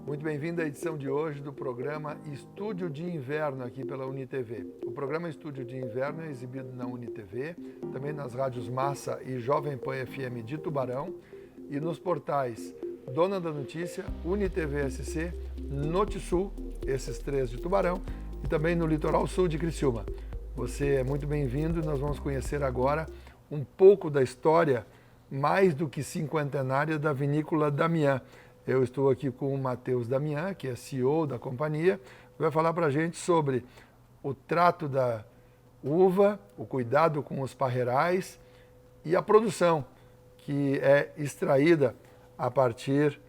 Muito bem-vindo à edição de hoje do programa Estúdio de Inverno aqui pela UniTV. O programa Estúdio de Inverno é exibido na UniTV, também nas rádios Massa e Jovem Pan FM de Tubarão e nos portais Dona da Notícia, UniTV SC, Notisul, esses três de Tubarão, e também no Litoral Sul de Criciúma. Você é muito bem-vindo e nós vamos conhecer agora um pouco da história mais do que cinquentenária da Vinícola Damian. Eu estou aqui com o Matheus Damian, que é CEO da companhia, que vai falar para a gente sobre o trato da uva, o cuidado com os parreirais e a produção que é extraída a partir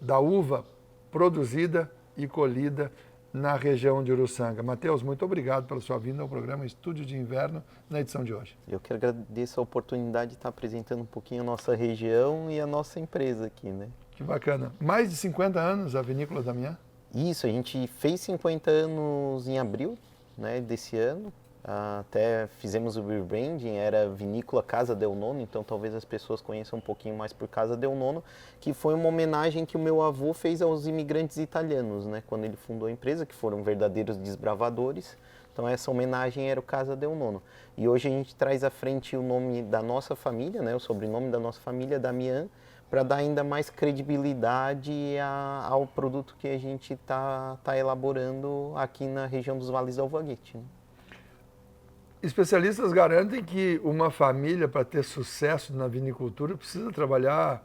da uva produzida e colhida na região de Uruçanga. Matheus, muito obrigado pela sua vinda ao programa Estúdio de Inverno na edição de hoje. Eu que agradeço a oportunidade de estar apresentando um pouquinho a nossa região e a nossa empresa aqui, né? Que bacana. Mais de 50 anos a Vinícola Damian? Isso, a gente fez 50 anos em abril, né, desse ano. Até fizemos o rebranding, era Vinícola Casa Del Nono, então talvez as pessoas conheçam um pouquinho mais por Casa Del Nono, que foi uma homenagem que o meu avô fez aos imigrantes italianos, né, quando ele fundou a empresa, que foram verdadeiros desbravadores. Então essa homenagem era o Casa Del Nono. E hoje a gente traz à frente o nome da nossa família, né, o sobrenome da nossa família, Damian, para dar ainda mais credibilidade ao produto que a gente está elaborando aqui na região dos Vales do Alfaguete, né? Especialistas garantem que uma família, para ter sucesso na vinicultura, precisa trabalhar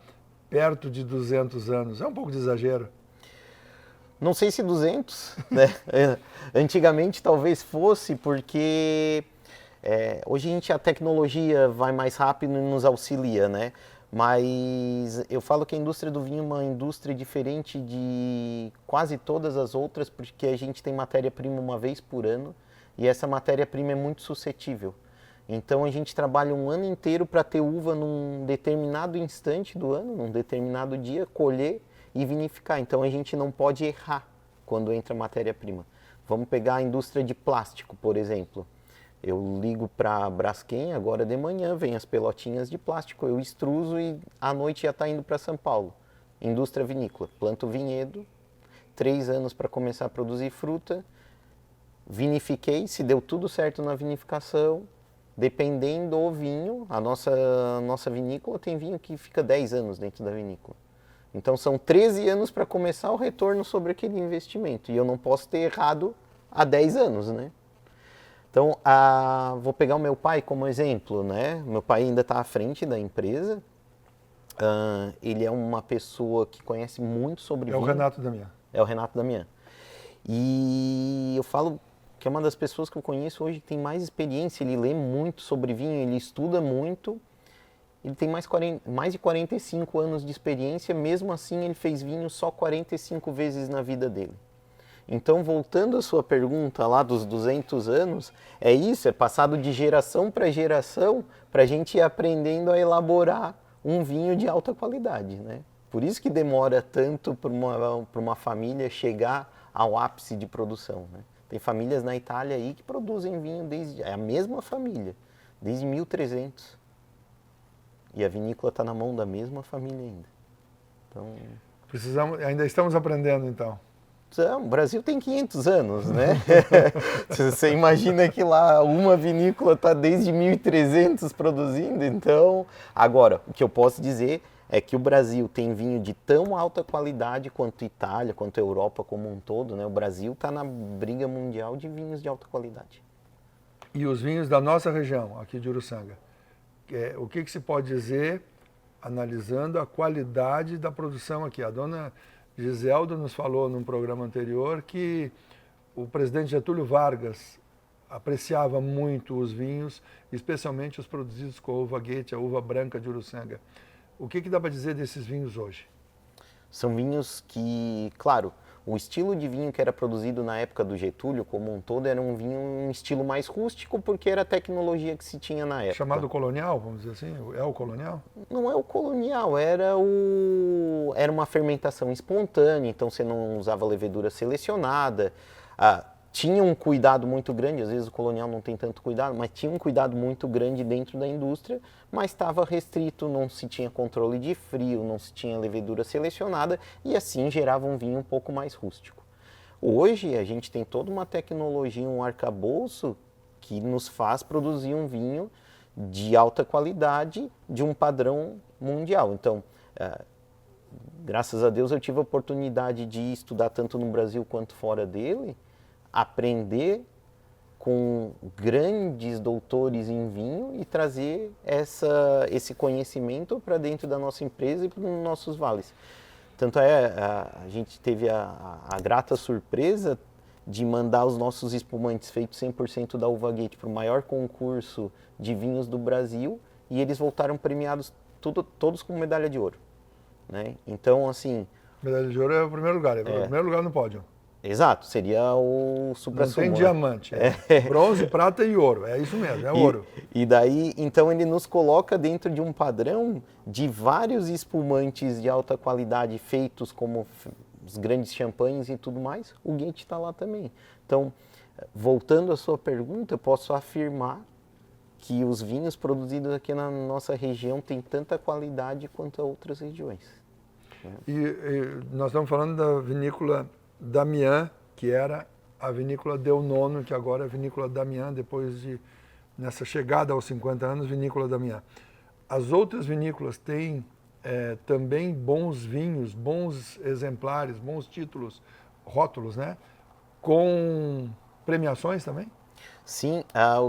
perto de 200 anos. É um pouco de exagero. Não sei se 200, né? Antigamente talvez fosse, porque hoje a tecnologia vai mais rápido e nos auxilia, né? Mas eu falo que a indústria do vinho é uma indústria diferente de quase todas as outras, porque a gente tem matéria-prima uma vez por ano, e essa matéria-prima é muito suscetível. Então a gente trabalha um ano inteiro para ter uva num determinado instante do ano, num determinado dia, colher e vinificar. Então a gente não pode errar quando entra matéria-prima. Vamos pegar a indústria de plástico, por exemplo. Eu ligo para a Braskem agora de manhã, vem as pelotinhas de plástico, eu extruso e à noite já está indo para São Paulo. Indústria vinícola, planto vinhedo, 3 anos para começar a produzir fruta, vinifiquei, se deu tudo certo na vinificação, dependendo do vinho, a nossa vinícola tem vinho que fica 10 anos dentro da vinícola. Então são 13 anos para começar o retorno sobre aquele investimento, e eu não posso ter errado há 10 anos, né? Então, vou pegar o meu pai como exemplo, né? Meu pai ainda está à frente da empresa, ele é uma pessoa que conhece muito sobre vinho. É o Renato Damian. É o Renato Damian. E eu falo que é uma das pessoas que eu conheço hoje que tem mais experiência, ele lê muito sobre vinho, ele estuda muito, ele tem mais de 45 anos de experiência, mesmo assim ele fez vinho só 45 vezes na vida dele. Então, voltando à sua pergunta lá dos 200 anos, é isso, é passado de geração para geração para a gente ir aprendendo a elaborar um vinho de alta qualidade, né? Por isso que demora tanto para uma família chegar ao ápice de produção, né? Tem famílias na Itália aí que produzem vinho é a mesma família, desde 1300. E a vinícola está na mão da mesma família ainda. Então, ainda estamos aprendendo então. O Brasil tem 500 anos, né? Você imagina que lá uma vinícola está desde 1300 produzindo, então... Agora, o que eu posso dizer é que o Brasil tem vinho de tão alta qualidade quanto a Itália, quanto a Europa como um todo, né? O Brasil está na briga mundial de vinhos de alta qualidade. E os vinhos da nossa região, aqui de Uruçanga, o que se pode dizer, analisando a qualidade da produção aqui? A dona Giselda nos falou num programa anterior que o presidente Getúlio Vargas apreciava muito os vinhos, especialmente os produzidos com a uva Goethe, a uva branca de Uruçanga. O que dá para dizer desses vinhos hoje? São vinhos que, claro, o estilo de vinho que era produzido na época do Getúlio, como um todo, era um estilo mais rústico, porque era a tecnologia que se tinha na época. Chamado colonial, vamos dizer assim? É o colonial? Não é o colonial, era uma fermentação espontânea, então você não usava levedura selecionada. tinha um cuidado muito grande, às vezes o colonial não tem tanto cuidado, mas tinha um cuidado muito grande dentro da indústria, mas estava restrito, não se tinha controle de frio, não se tinha levedura selecionada e assim gerava um vinho um pouco mais rústico. Hoje a gente tem toda uma tecnologia, um arcabouço que nos faz produzir um vinho de alta qualidade, de um padrão mundial. Então, graças a Deus eu tive a oportunidade de estudar tanto no Brasil quanto fora dele, aprender com grandes doutores em vinho e trazer esse conhecimento para dentro da nossa empresa e para os nossos vales. Tanto a gente teve a grata surpresa de mandar os nossos espumantes feitos 100% da Uva Gate para o maior concurso de vinhos do Brasil e eles voltaram premiados todos com medalha de ouro. Né? Então, assim... Medalha de ouro é o primeiro lugar, o primeiro lugar no pódio. Exato, seria o supra-sumo. Não tem diamante, bronze, prata e ouro, é isso mesmo, ouro. E daí, então ele nos coloca dentro de um padrão de vários espumantes de alta qualidade feitos como os grandes champanhes e tudo mais, o Gate está lá também. Então, voltando à sua pergunta, eu posso afirmar que os vinhos produzidos aqui na nossa região têm tanta qualidade quanto outras regiões. E nós estamos falando da vinícola Damian, que era a vinícola Del Nono, que agora é a vinícola Damian, depois de, nessa chegada aos 50 anos, vinícola Damian. As outras vinícolas têm também bons vinhos, bons exemplares, bons títulos, rótulos, né? Com premiações também? Sim, a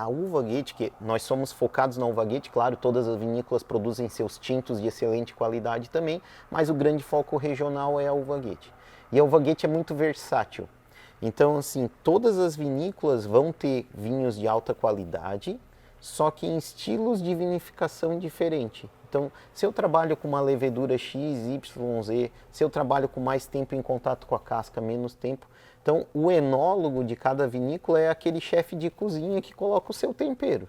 Uva Gate, que nós somos focados na Uva Gate, claro, todas as vinícolas produzem seus tintos de excelente qualidade também, mas o grande foco regional é a Uva Gate. E a Uva Gate é muito versátil. Então, assim, todas as vinícolas vão ter vinhos de alta qualidade, só que em estilos de vinificação diferente. Então, se eu trabalho com uma levedura X, Y, Z, se eu trabalho com mais tempo em contato com a casca, menos tempo. Então, o enólogo de cada vinícola é aquele chefe de cozinha que coloca o seu tempero.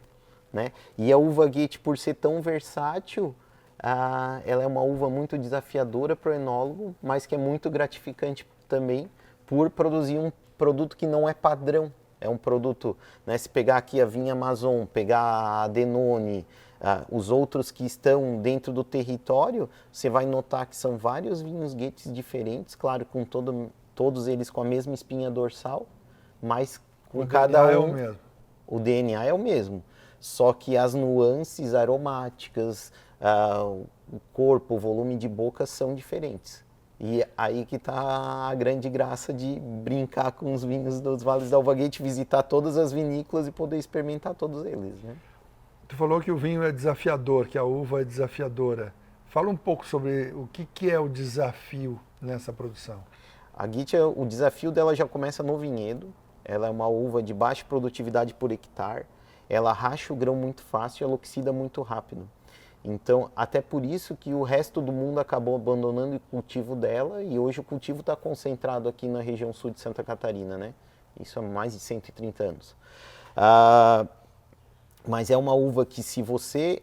Né? E a Uva Gate, por ser tão versátil, ela é uma uva muito desafiadora para o enólogo, mas que é muito gratificante também por produzir um produto que não é padrão. É um produto, né, se pegar aqui a Vinha Amazon, pegar a Denone, os outros que estão dentro do território, você vai notar que são vários vinhos Gates diferentes, claro, com todos eles com a mesma espinha dorsal, mas com cada um... O DNA é o mesmo. O DNA é o mesmo, só que as nuances aromáticas, o corpo, o volume de boca são diferentes. E aí que está a grande graça de brincar com os vinhos dos Vales da Uva Gate, visitar todas as vinícolas e poder experimentar todos eles, né? Tu falou que o vinho é desafiador, que a uva é desafiadora. Fala um pouco sobre o que é o desafio nessa produção. A Gate, o desafio dela já começa no vinhedo. Ela é uma uva de baixa produtividade por hectare. Ela racha o grão muito fácil e ela oxida muito rápido. Então, até por isso que o resto do mundo acabou abandonando o cultivo dela e hoje o cultivo está concentrado aqui na região sul de Santa Catarina, né? Isso há mais de 130 anos. Mas é uma uva que se você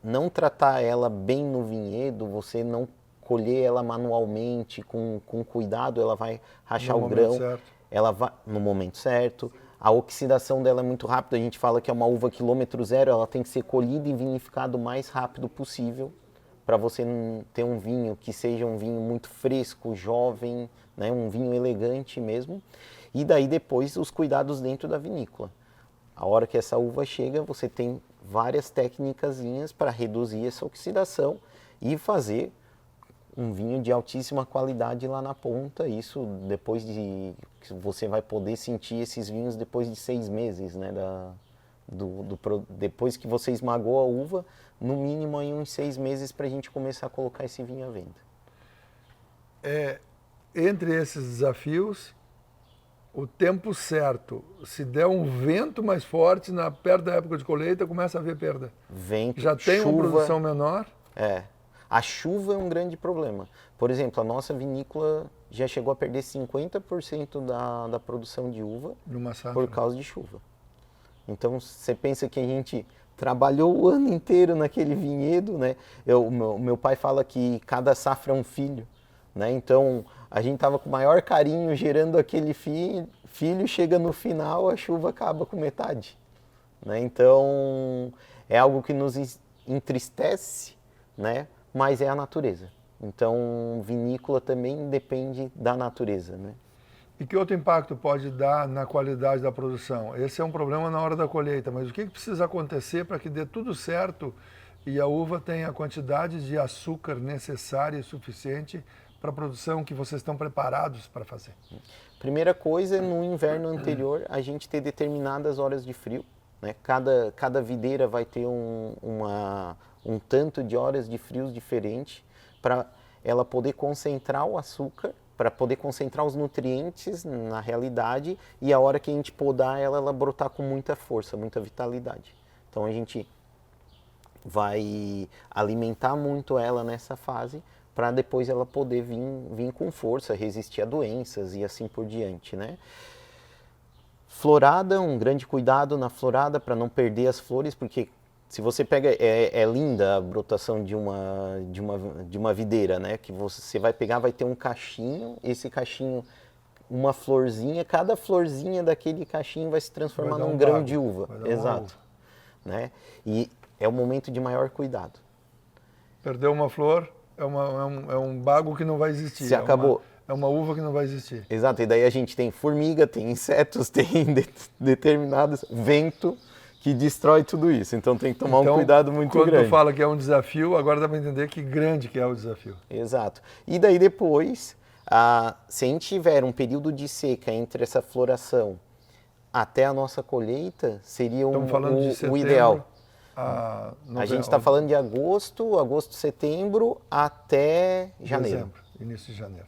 não tratar ela bem no vinhedo, você não colher ela manualmente, com cuidado, ela vai rachar o grão. Ela vai no momento certo. A oxidação dela é muito rápida, a gente fala que é uma uva quilômetro zero, ela tem que ser colhida e vinificada o mais rápido possível para você ter um vinho que seja um vinho muito fresco, jovem, né, um vinho elegante mesmo. E daí depois os cuidados dentro da vinícola. A hora que essa uva chega, você tem várias técnicazinhas para reduzir essa oxidação e fazer um vinho de altíssima qualidade lá na ponta. Isso depois de... Você vai poder sentir esses vinhos depois de 6 meses, né? Depois que você esmagou a uva, no mínimo aí uns 6 meses para a gente começar a colocar esse vinho à venda. Entre esses desafios, o tempo certo, se der um vento mais forte, perto da época de colheita, começa a haver perda. Vento, já tem chuva, uma produção menor? A chuva é um grande problema. Por exemplo, a nossa vinícola já chegou a perder 50% da produção de uva por causa de chuva. Então, você pensa que a gente trabalhou o ano inteiro naquele vinhedo, né? O meu pai fala que cada safra é um filho. né? Então, a gente estava com o maior carinho gerando aquele filho, chega no final, a chuva acaba com metade, né? Então, é algo que nos entristece, né? Mas é a natureza. Então, vinícola também depende da natureza, né? E que outro impacto pode dar na qualidade da produção? Esse é um problema na hora da colheita, mas o que precisa acontecer para que dê tudo certo e a uva tenha a quantidade de açúcar necessária e suficiente para a produção que vocês estão preparados para fazer? Primeira coisa, no inverno anterior, a gente ter determinadas horas de frio, né? Cada videira vai ter um tanto de horas de frios diferente para ela poder concentrar o açúcar, para poder concentrar os nutrientes na realidade, e a hora que a gente podar ela brotar com muita força, muita vitalidade. Então a gente vai alimentar muito ela nessa fase para depois ela poder vir com força, resistir a doenças e assim por diante, né? Florada, um grande cuidado na florada para não perder as flores, porque se você pega, é linda a brotação de uma videira, né? Que você vai pegar, vai ter um cachinho, esse cachinho, uma florzinha, cada florzinha daquele cachinho vai se transformar num grão de uva. Exato. Né? E é o momento de maior cuidado. Perdeu uma flor, é um bago que não vai existir. Se acabou. É uma uva que não vai existir. Exato, e daí a gente tem formiga, tem insetos, tem determinados vento que destrói tudo isso. Então tem que tomar um cuidado muito grande. Quando tu fala que é um desafio, agora dá para entender que grande que é o desafio. Exato. E daí depois, se a gente tiver um período de seca entre essa floração até a nossa colheita, seria o ideal. A gente está falando de agosto, setembro até janeiro. Dezembro, início de janeiro.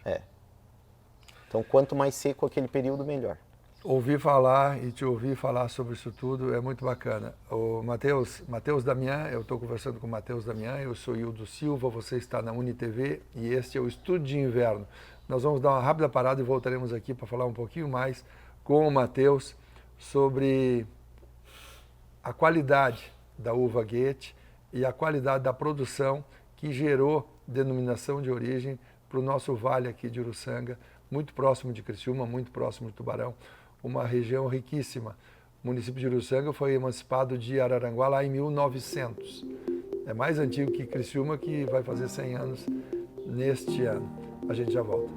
Então quanto mais seco aquele período, melhor. Ouvir falar e te ouvir falar sobre isso tudo é muito bacana. O Matheus Damian, eu estou conversando com o Matheus Damian, eu sou Hildo Silva, você está na UniTV e este é o Estúdio de Inverno. Nós vamos dar uma rápida parada e voltaremos aqui para falar um pouquinho mais com o Matheus sobre a qualidade da uva Goethe e a qualidade da produção que gerou denominação de origem para o nosso vale aqui de Uruçanga, muito próximo de Criciúma, muito próximo de Tubarão, uma região riquíssima. O município de Uruçanga foi emancipado de Araranguá lá em 1900. É mais antigo que Criciúma, que vai fazer 100 anos neste ano. A gente já volta.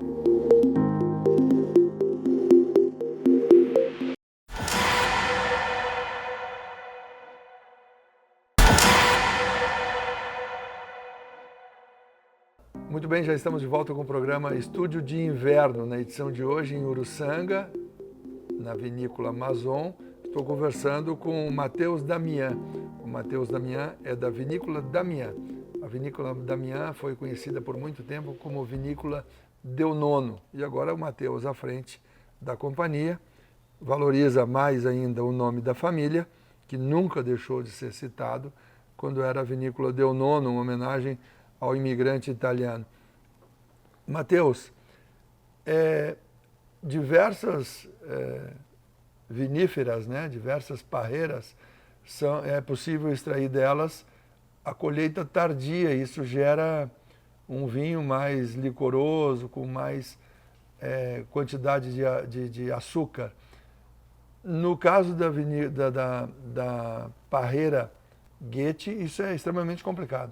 Muito bem, já estamos de volta com o programa Estúdio de Inverno, na edição de hoje em Uruçanga, na vinícola Mazon. Estou conversando com o Matheus Damian. O Matheus Damian é da vinícola Damian. A vinícola Damian foi conhecida por muito tempo como vinícola Deu Nono. E agora o Matheus à frente da companhia valoriza mais ainda o nome da família, que nunca deixou de ser citado quando era a vinícola Deu Nono, uma homenagem ao imigrante italiano. Matheus, diversas viníferas, né, diversas parreiras, é possível extrair delas a colheita tardia. Isso gera um vinho mais licoroso, com mais quantidade de açúcar. No caso da parreira Goethe, isso é extremamente complicado.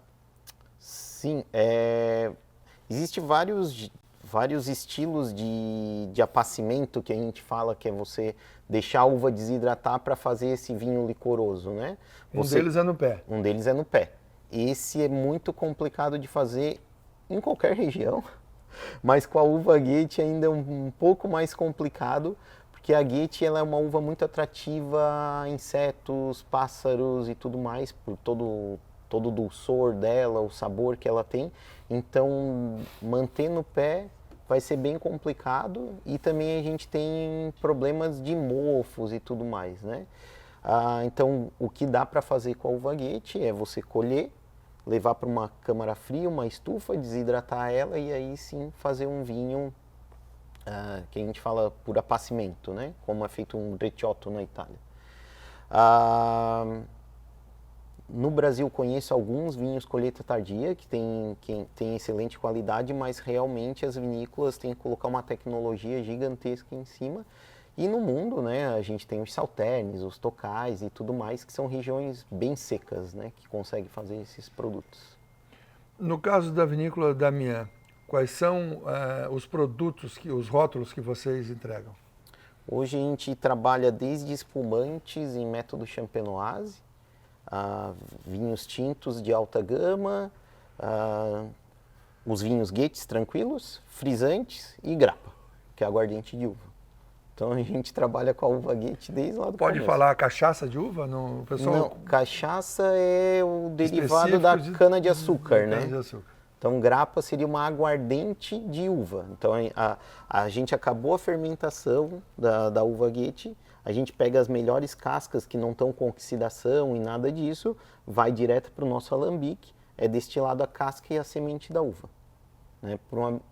Sim, existem vários estilos de apacimento que a gente fala, que é você deixar a uva desidratar para fazer esse vinho licoroso, né? Um deles é no pé. Um deles é no pé. Esse é muito complicado de fazer em qualquer região, mas com a uva Goethe ainda é um pouco mais complicado, porque a Goethe ela é uma uva muito atrativa a insetos, pássaros e tudo mais, por todo o dulçor dela, o sabor que ela tem. Então, manter no pé vai ser bem complicado, e também a gente tem problemas de mofos e tudo mais, né? Então, o que dá para fazer com a uva Goethe é você colher, levar para uma câmara fria, uma estufa, desidratar ela e aí sim fazer um vinho que a gente fala por apacimento, né? Como é feito um recioto na Itália. No Brasil conheço alguns vinhos colheita tardia que tem excelente qualidade, mas realmente as vinícolas têm que colocar uma tecnologia gigantesca em cima. E no mundo, né, a gente tem os salternes, os tocais e tudo mais, que são regiões bem secas, né, que conseguem fazer esses produtos. No caso da vinícola Damian, quais são os produtos, os rótulos que vocês entregam? Hoje a gente trabalha desde espumantes em método champenoise, vinhos tintos de alta gama, os vinhos guetes tranquilos, frisantes e grappa, que é aguardente de uva. Então a gente trabalha com a uva guete desde lá do Pode começo. falar cachaça de uva? No, pessoal... Não, cachaça é o derivado da cana-de-açúcar, né? Cana-de-açúcar. Então grappa seria uma aguardente de uva. Então a gente acabou a fermentação da uva guete, a gente pega as melhores cascas que não estão com oxidação e nada disso, vai direto para o nosso alambique, é destilado a casca e a semente da uva. Né?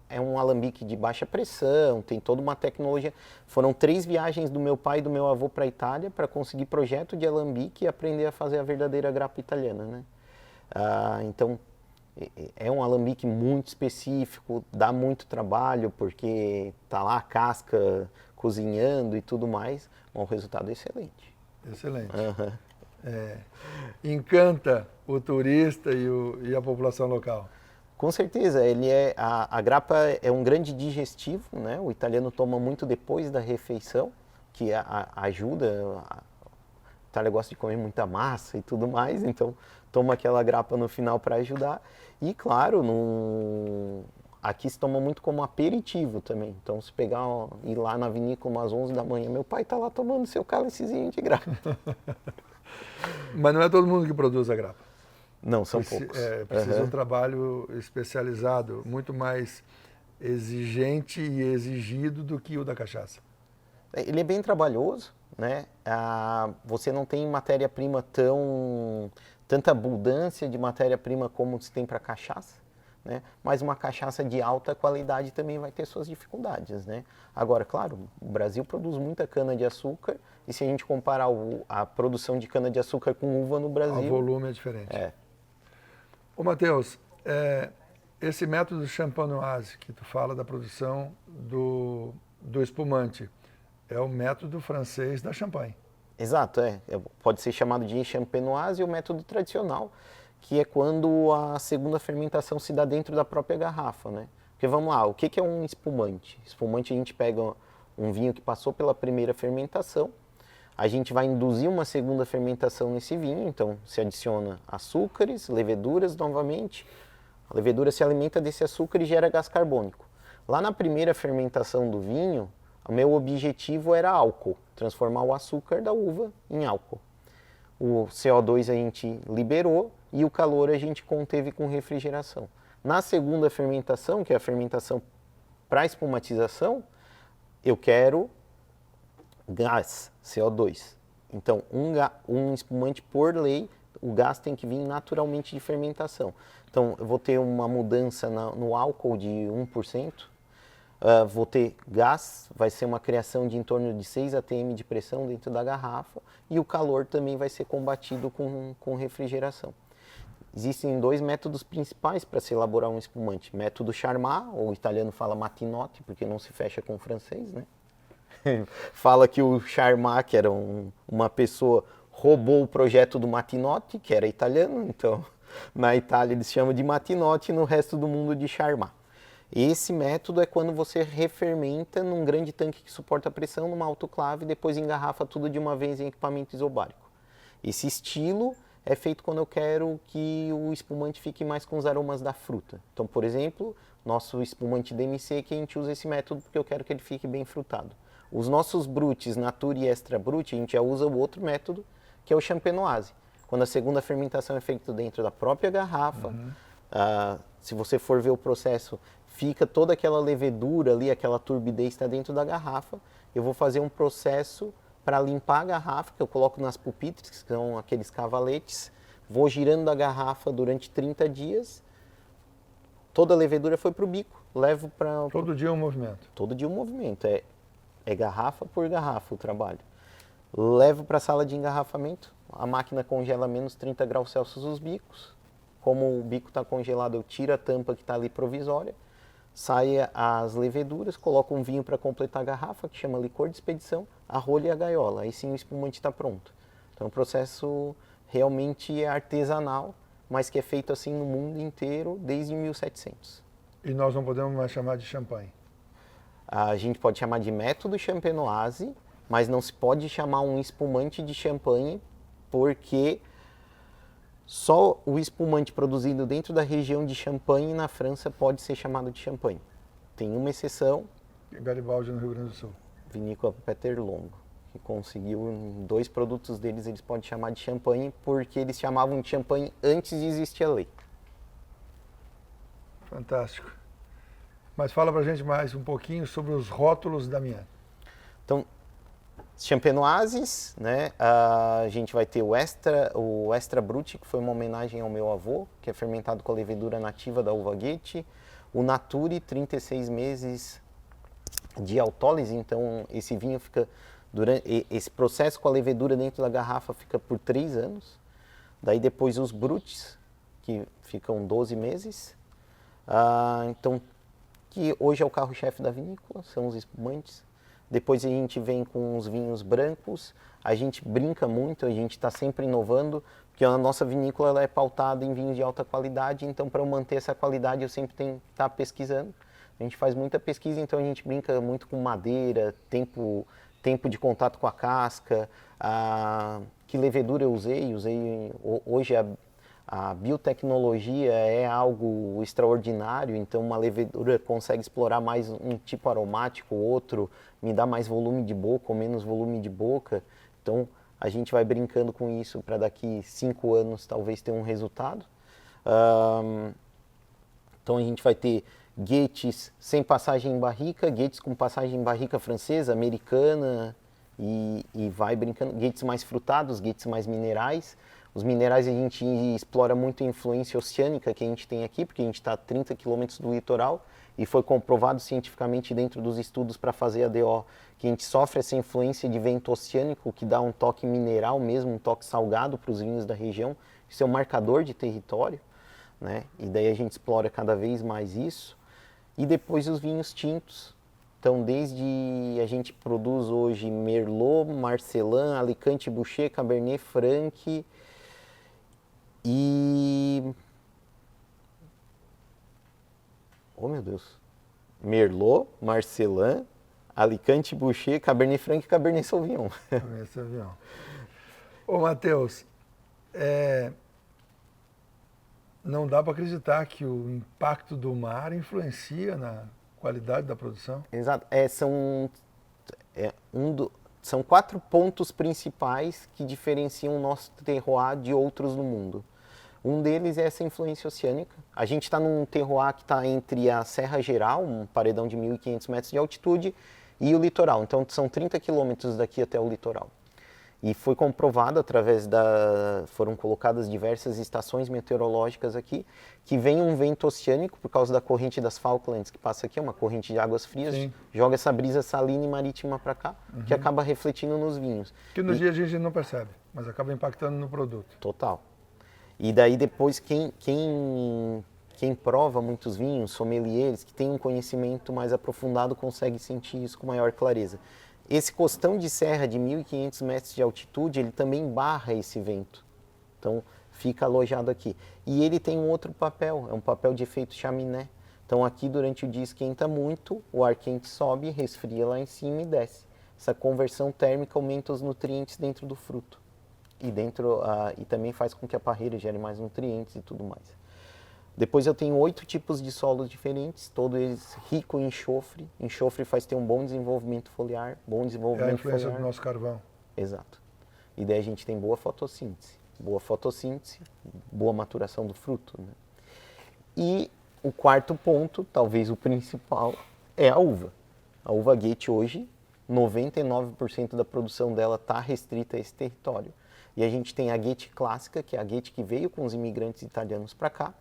É um alambique de baixa pressão, tem toda uma tecnologia. Foram 3 viagens do meu pai e do meu avô para a Itália para conseguir projeto de alambique e aprender a fazer a verdadeira grappa italiana. Né? Então, é um alambique muito específico, dá muito trabalho, porque tá lá a casca cozinhando e tudo mais, mas o resultado é excelente. Excelente. Uhum. Encanta o turista e a população local. Com certeza, a grappa é um grande digestivo, né? O italiano toma muito depois da refeição, que ajuda. A Itália gosta de comer muita massa e tudo mais, então toma aquela grappa no final para ajudar. E claro, aqui se toma muito como aperitivo também. Então se pegar, ir lá na vinícola umas 11 da manhã, meu pai está lá tomando seu cálicezinho de grappa. Mas não é todo mundo que produz a grappa. Não, são poucos. Precisa um trabalho especializado, muito mais exigente e exigido do que o da cachaça. Ele é bem trabalhoso, né? Você não tem matéria-prima tanta abundância de matéria-prima como se tem para cachaça, né? Mas uma cachaça de alta qualidade também vai ter suas dificuldades, né? Agora, claro, o Brasil produz muita cana-de-açúcar e se a gente comparar a produção de cana-de-açúcar com uva no Brasil... O volume é diferente. Ô, Matheus, esse método champenoise que tu fala da produção do espumante é o método francês da champanhe. Exato, pode ser chamado de champenoise e o método tradicional, que é quando a segunda fermentação se dá dentro da própria garrafa, né? Porque vamos lá, o que é um espumante? Espumante a gente pega um vinho que passou pela primeira fermentação, a gente vai induzir uma segunda fermentação nesse vinho, então se adiciona açúcares, leveduras novamente, a levedura se alimenta desse açúcar e gera gás carbônico. Lá na primeira fermentação do vinho, o meu objetivo era álcool, transformar o açúcar da uva em álcool. O CO2 a gente liberou e o calor a gente conteve com refrigeração. Na segunda fermentação, que é a fermentação para espumatização, eu quero gás, CO2. Então, um espumante por lei, o gás tem que vir naturalmente de fermentação. Então, eu vou ter uma mudança no álcool de 1%, vou ter gás, vai ser uma criação de em torno de 6 atm de pressão dentro da garrafa e o calor também vai ser combatido com refrigeração. Existem 2 métodos principais para se elaborar um espumante. Método Charmat, ou o italiano fala matinotti, porque não se fecha com o francês, né? Fala que o Charmat, que era uma pessoa, roubou o projeto do Matinotti, que era italiano, então na Itália eles chamam de Matinotti e no resto do mundo de Charmat. Esse método é quando você refermenta num grande tanque que suporta pressão, numa autoclave, e depois engarrafa tudo de uma vez em equipamento isobárico. Esse estilo é feito quando eu quero que o espumante fique mais com os aromas da fruta. Então, por exemplo, nosso espumante DMC, que a gente usa esse método porque eu quero que ele fique bem frutado. Os nossos brutes, Nature e Extra Brut, a gente já usa o outro método, que é o champenoise. Quando a segunda fermentação é feita dentro da própria garrafa, se você for ver o processo, fica toda aquela levedura ali, aquela turbidez está dentro da garrafa. Eu vou fazer um processo para limpar a garrafa, que eu coloco nas pupitres, que são aqueles cavaletes, vou girando a garrafa durante 30 dias, toda a levedura foi para o bico, levo para... Todo dia um movimento. Todo dia um movimento, é garrafa por garrafa o trabalho. levo para a sala de engarrafamento, a máquina congela a menos 30 graus Celsius os bicos. Como o bico está congelado, eu tiro a tampa que está ali provisória, sai as leveduras, coloco um vinho para completar a garrafa, que chama licor de expedição, a rolha e a gaiola. Aí sim o espumante está pronto. Então o processo realmente é artesanal, mas que é feito assim no mundo inteiro desde 1700. E nós não podemos mais chamar de champanhe. A gente pode chamar de método champenoise, mas não se pode chamar um espumante de champanhe, porque só o espumante produzido dentro da região de Champagne, na França, pode ser chamado de champanhe. Tem uma exceção. Garibaldi, no Rio Grande do Sul. Vinícola Peter Longo, que conseguiu, em 2 produtos deles, eles podem chamar de champanhe, porque eles chamavam de champanhe antes de existir a lei. Fantástico. Mas fala pra gente mais um pouquinho sobre os rótulos da Damiens. Então, champenoises, né? A gente vai ter o Extra Brut, que foi uma homenagem ao meu avô, que é fermentado com a levedura nativa da uva Goethe. O Nature, 36 meses de autólise, então esse vinho fica esse processo com a levedura dentro da garrafa fica por 3 anos. Daí depois os Bruts, que ficam 12 meses. Então, que hoje é o carro-chefe da vinícola, são os espumantes. Depois a gente vem com os vinhos brancos, a gente brinca muito, a gente está sempre inovando, porque a nossa vinícola ela é pautada em vinhos de alta qualidade, então para eu manter essa qualidade eu sempre tenho que estar pesquisando. A gente faz muita pesquisa, então a gente brinca muito com madeira, tempo de contato com a casca, que levedura eu usei hoje a biotecnologia é algo extraordinário, então uma levedura consegue explorar mais um tipo aromático, outro me dá mais volume de boca ou menos volume de boca. Então a gente vai brincando com isso para daqui 5 anos talvez ter um resultado. Então a gente vai ter Goethes sem passagem em barrica, Goethes com passagem em barrica francesa, americana e vai brincando. Goethes mais frutados, Goethes mais minerais. Os minerais a gente explora muito a influência oceânica que a gente tem aqui, porque a gente está a 30 quilômetros do litoral e foi comprovado cientificamente dentro dos estudos para fazer a DO que a gente sofre essa influência de vento oceânico que dá um toque mineral mesmo, um toque salgado para os vinhos da região. Isso é um marcador de território, né? E daí a gente explora cada vez mais isso. E depois os vinhos tintos. Então, desde a gente produz hoje Merlot, Marcelin, Alicante Bouschet, Cabernet Franc e... Oh, meu Deus! Merlot, Marcelin, Alicante Bouschet, Cabernet Franc e Cabernet Sauvignon. Cabernet Sauvignon. Ô, Matheus, não dá para acreditar que o impacto do mar influencia na qualidade da produção? Exato. São 4 pontos principais que diferenciam o nosso terroir de outros no mundo. Um deles é essa influência oceânica. A gente está num terroir que está entre a Serra Geral, um paredão de 1.500 metros de altitude, e o litoral. Então, são 30 quilômetros daqui até o litoral. E foi comprovado foram colocadas diversas estações meteorológicas aqui, que vem um vento oceânico por causa da corrente das Falklands que passa aqui, é uma corrente de águas frias, Sim. joga essa brisa salina e marítima para cá, que acaba refletindo nos vinhos. Que no dia a gente não percebe, mas acaba impactando no produto. Total. E daí depois quem prova muitos vinhos, sommeliers, que tem um conhecimento mais aprofundado, consegue sentir isso com maior clareza. Esse costão de serra de 1.500 metros de altitude, ele também barra esse vento. Então, fica alojado aqui. E ele tem um outro papel, é um papel de efeito chaminé. Então, aqui durante o dia esquenta muito, o ar quente sobe, resfria lá em cima e desce. Essa conversão térmica aumenta os nutrientes dentro do fruto. E também faz com que a parreira gere mais nutrientes e tudo mais. Depois eu tenho 8 tipos de solos diferentes, todos eles ricos em enxofre. Enxofre faz ter um bom desenvolvimento foliar, É a influência do nosso carvão. Exato. E daí a gente tem boa fotossíntese, boa maturação do fruto, né? E o quarto ponto, talvez o principal, é a uva. A uva Goethe hoje, 99% da produção dela está restrita a esse território. E a gente tem a Goethe clássica, que é a Goethe que veio com os imigrantes italianos para cá.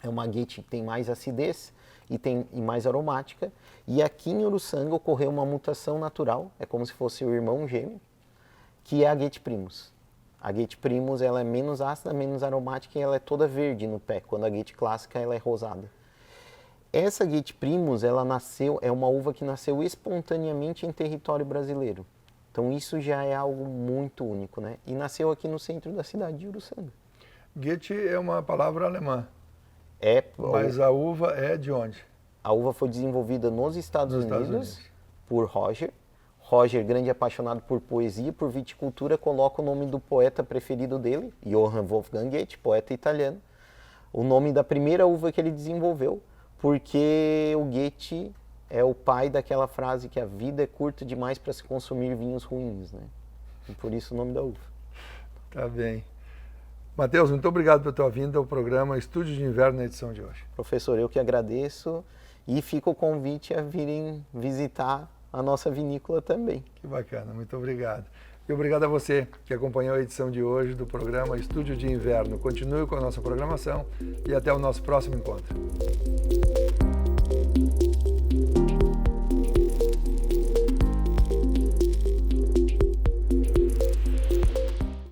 É uma Goethe que tem mais acidez e mais aromática. E aqui em Uruçanga ocorreu uma mutação natural, é como se fosse o irmão gêmeo. que é a Goethe Primus. A Goethe Primus ela é menos ácida, menos aromática e ela é toda verde no pé, quando a Goethe clássica ela é rosada. Essa Goethe Primus, ela nasceu, é uma uva que nasceu espontaneamente em território brasileiro. Então isso já é algo muito único, né? E nasceu aqui no centro da cidade de Uruçanga. Goethe é uma palavra alemã, É, mas a uva é de onde? a uva foi desenvolvida nos Estados Estados Unidos Unidos. por Roger. Roger, grande apaixonado por poesia, por viticultura, coloca o nome do poeta preferido dele, Johann Wolfgang Goethe, poeta italiano, o nome da primeira uva que ele desenvolveu, porque o Goethe é o pai daquela frase que a vida é curta demais para se consumir vinhos ruins, né? E por isso o nome da uva. Tá bem. Matheus, muito obrigado pela tua vinda ao programa Estúdio de Inverno na edição de hoje. Professor, eu que agradeço e fica o convite a virem visitar a nossa vinícola também. Que bacana, muito obrigado. E obrigado a você que acompanhou a edição de hoje do programa Estúdio de Inverno. Continue com a nossa programação e até o nosso próximo encontro.